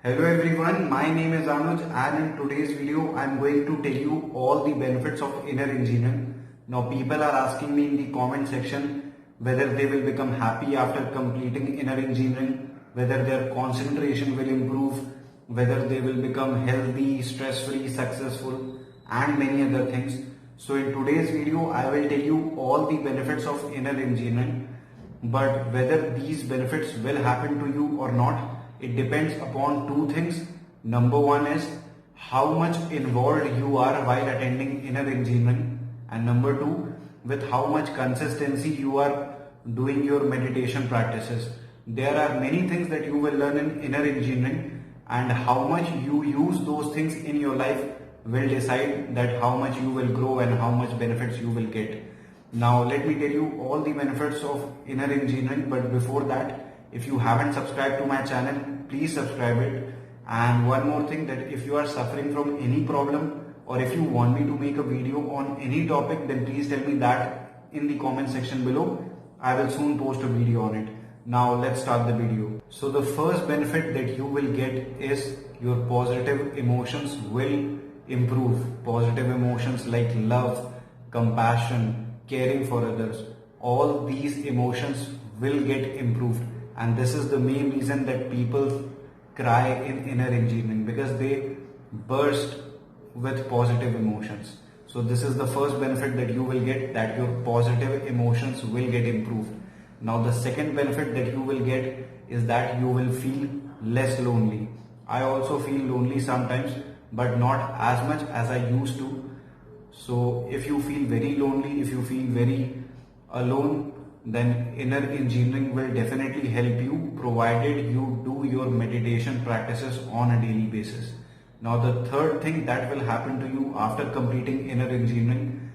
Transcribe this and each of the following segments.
Hello everyone, my name is Anuj and in today's video I am going to tell you all the benefits of inner engineering. Now people are asking me in the comment section whether they will become happy after completing inner engineering, whether their concentration will improve, whether they will become healthy, stress-free, successful and many other things. So in today's video I will tell you all the benefits of inner engineering, but whether these benefits will happen to you or not, it depends upon two things. Number one is how much involved you are while attending inner engineering, and number two, with how much consistency you are doing your meditation practices. There are many things that you will learn in inner engineering, and how much you use those things in your life will decide that how much you will grow and how much benefits you will get. Now let me tell you all the benefits of inner engineering, but before that, if you haven't subscribed to my channel, please subscribe it. And one more thing, that if you are suffering from any problem or if you want me to make a video on any topic, then please tell me that in the comment section below. I will soon post a video on it. Now let's start the video. So the first benefit that you will get is your positive emotions will improve. Positive emotions like love, compassion, caring for others, all these emotions will get improved. And this is the main reason that people cry in inner engineering, because they burst with positive emotions. So this is the first benefit that you will get, that your positive emotions will get improved. Now the second benefit that you will get is that you will feel less lonely. I also feel lonely sometimes, but not as much as I used to. So if you feel very lonely, if you feel very alone, then inner engineering will definitely help you, provided you do your meditation practices on a daily basis. Now the third thing that will happen to you after completing inner engineering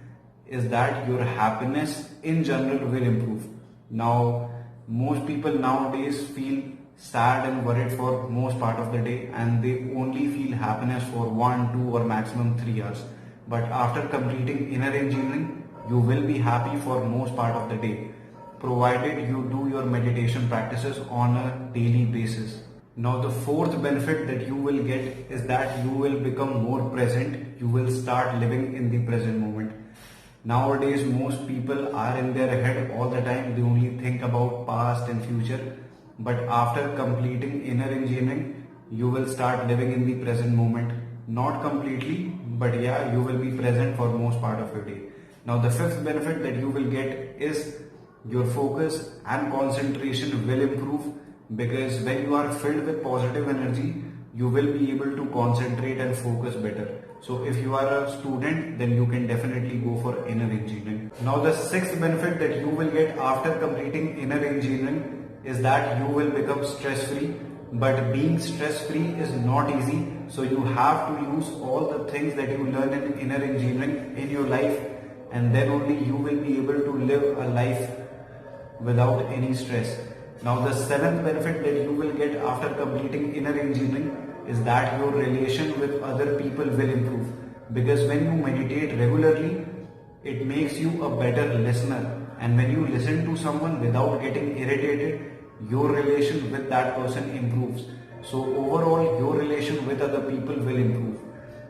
is that your happiness in general will improve. Now most people nowadays feel sad and worried for most part of the day, and they only feel happiness for 1, 2 or maximum 3 hours. But after completing inner engineering, you will be happy for most part of the day, provided you do your meditation practices on a daily basis. Now the fourth benefit that you will get is that you will become more present. You will start living in the present moment. Nowadays most people are in their head all the time. They only think about past and future. But after completing inner engineering, you will start living in the present moment. Not completely, but yeah, you will be present for most part of your day. Now the fifth benefit that you will get is your focus and concentration will improve, because when you are filled with positive energy, you will be able to concentrate and focus better. So if you are a student, then you can definitely go for inner engineering. Now the sixth benefit that you will get after completing inner engineering is that you will become stress-free. But being stress-free is not easy. So you have to use all the things that you learn in inner engineering in your life, and then only you will be able to live a life without any stress. Now the seventh benefit that you will get after completing inner engineering is that your relation with other people will improve, because when you meditate regularly, it makes you a better listener, and when you listen to someone without getting irritated, your relation with that person improves. So overall your relation with other people will improve.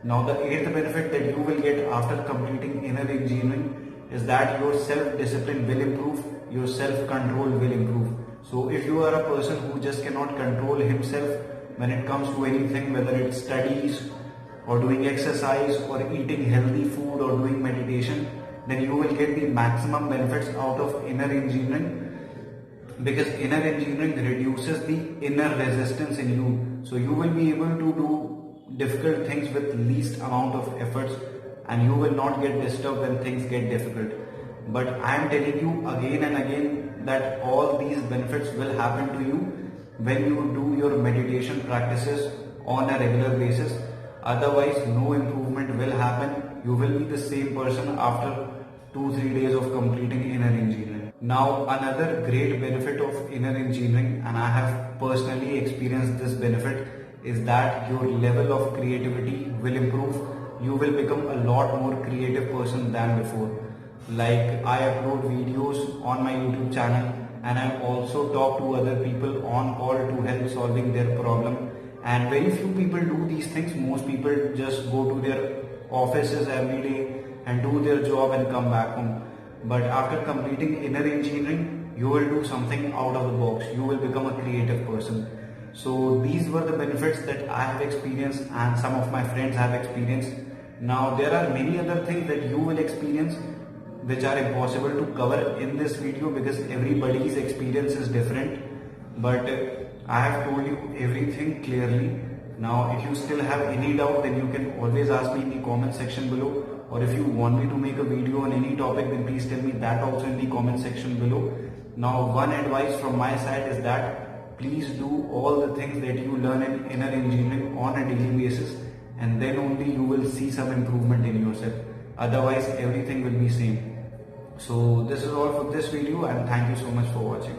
Now the eighth benefit that you will get after completing inner engineering is that your self-discipline will improve, your self-control will improve. So if you are a person who just cannot control himself when it comes to anything, whether it's studies or doing exercise or eating healthy food or doing meditation, then you will get the maximum benefits out of inner engineering, because inner engineering reduces the inner resistance in you. So you will be able to do difficult things with least amount of efforts, and you will not get disturbed when things get difficult. But I am telling you again and again that all these benefits will happen to you when you do your meditation practices on a regular basis. Otherwise no improvement will happen. You will be the same person after 2-3 days of completing inner engineering. Now another great benefit of inner engineering, and I have personally experienced this benefit, is that your level of creativity will improve. You will become a lot more creative person than before. Like I upload videos on my YouTube channel, and I also talk to other people on call to help solving their problem, and very few people do these things. Most people just go to their offices every day and do their job and come back home. But after completing inner engineering, you will do something out of the box. You will become a creative person. So these were the benefits that I have experienced and some of my friends have experienced. Now there are many other things that you will experience which are impossible to cover in this video because everybody's experience is different. But I have told you everything clearly. Now if you still have any doubt, then you can always ask me in the comment section below, or if you want me to make a video on any topic, then please tell me that also in the comment section below. Now one advice from my side is that please do all the things that you learn in inner engineering on a daily basis, and then only you will see some improvement in yourself. Otherwise everything will be same. So this is all for this video, and thank you so much for watching.